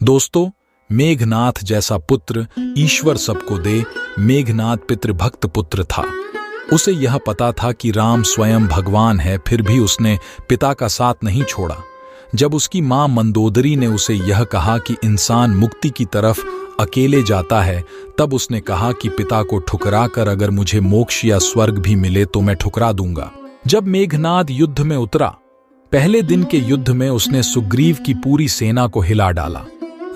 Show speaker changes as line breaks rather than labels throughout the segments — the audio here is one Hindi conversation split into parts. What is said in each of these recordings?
दोस्तों, मेघनाथ जैसा पुत्र ईश्वर सबको दे, मेघनाथ पितृभक्त पुत्र था। उसे यह पता था कि राम स्वयं भगवान है, फिर भी उसने पिता का साथ नहीं छोड़ा। जब उसकी मां मंदोदरी ने उसे यह कहा कि इंसान मुक्ति की तरफ अकेले जाता है, तब उसने कहा कि पिता को ठुकरा कर अगर मुझे मोक्ष या स्वर्ग भी मिले तो मैं ठुकरा दूंगा। जब मेघनाद युद्ध में उतरा, पहले दिन के युद्ध में उसने सुग्रीव की पूरी सेना को हिला डाला।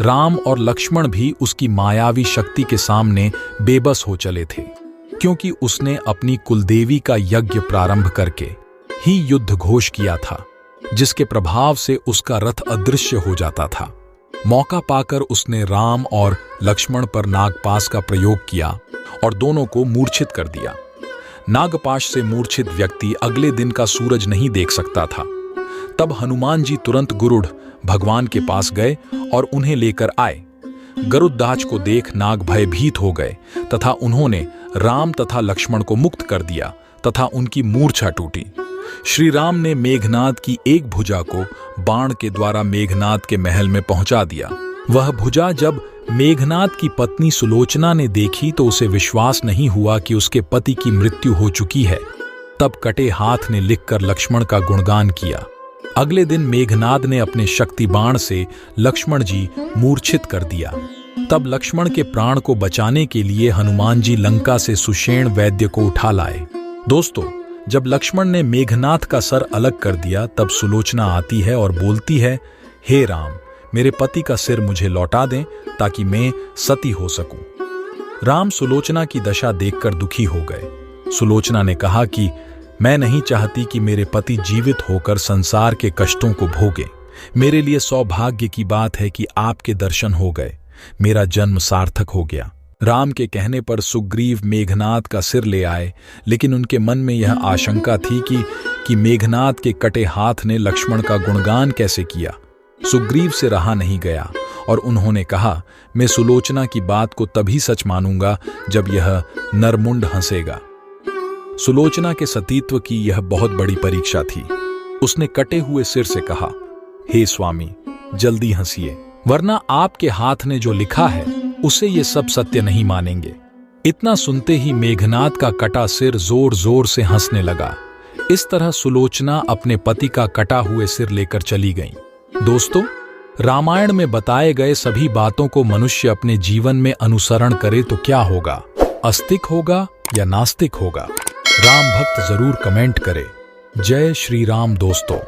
राम और लक्ष्मण भी उसकी मायावी शक्ति के सामने बेबस हो चले थे, क्योंकि उसने अपनी कुलदेवी का यज्ञ प्रारंभ करके ही युद्ध घोष किया था, जिसके प्रभाव से उसका रथ अदृश्य हो जाता था। मौका पाकर उसने राम और लक्ष्मण पर नागपाश का प्रयोग किया और दोनों को मूर्छित कर दिया। नागपाश से मूर्छित व्यक्ति अगले दिन का सूरज नहीं देख सकता था। तब हनुमान जी तुरंत गरुड़ भगवान के पास गए और उन्हें लेकर आए। गरुड़ध्वज को देख नाग भयभीत हो गए तथा उन्होंने राम तथा लक्ष्मण को मुक्त कर दिया तथा उनकी मूर्छा टूटी। श्री राम ने मेघनाद की एक भुजा को बाण के द्वारा मेघनाद के महल में पहुंचा दिया। वह भुजा जब मेघनाद की पत्नी सुलोचना ने देखी तो उसे विश्वास नहीं हुआ कि उसके पति की मृत्यु हो चुकी है। तब कटे हाथ ने लिखकर लक्ष्मण का गुणगान किया। अगले दिन मेघनाद ने अपने शक्ति बाण से लक्ष्मण जी मूर्छित कर दिया। तब लक्ष्मण के प्राण को बचाने के लिए हनुमान जी लंका से सुषेण वैद्य को उठा लाए। दोस्तों, जब लक्ष्मण ने मेघनाद का सर अलग कर दिया, तब सुलोचना आती है और बोलती है, हे राम, मेरे पति का सिर मुझे लौटा दें ताकि मैं सती हो सकूं। राम सुलोचना की दशा देखकर दुखी हो गए। सुलोचना ने कहा कि मैं नहीं चाहती कि मेरे पति जीवित होकर संसार के कष्टों को भोगे। मेरे लिए सौभाग्य की बात है कि आपके दर्शन हो गए, मेरा जन्म सार्थक हो गया। राम के कहने पर सुग्रीव मेघनाद का सिर ले आए, लेकिन उनके मन में यह आशंका थी कि मेघनाद के कटे हाथ ने लक्ष्मण का गुणगान कैसे किया। सुग्रीव से रहा नहीं गया और उन्होंने कहा, मैं सुलोचना की बात को तभी सच मानूंगा जब यह नरमुंड हंसेगा। सुलोचना के सतीत्व की यह बहुत बड़ी परीक्षा थी। उसने कटे हुए सिर से कहा, हे स्वामी, जल्दी हंसिए, वरना आपके हाथ ने जो लिखा है उसे ये सब सत्य नहीं मानेंगे। इतना सुनते ही मेघनाद का कटा सिर जोर जोर से हंसने लगा। इस तरह सुलोचना अपने पति का कटा हुए सिर लेकर चली गईं। दोस्तों, रामायण में बताए गए सभी बातों को मनुष्य अपने जीवन में अनुसरण करे तो क्या होगा? आस्तिक होगा या नास्तिक होगा? राम भक्त जरूर कमेंट करे। जय श्री राम दोस्तों।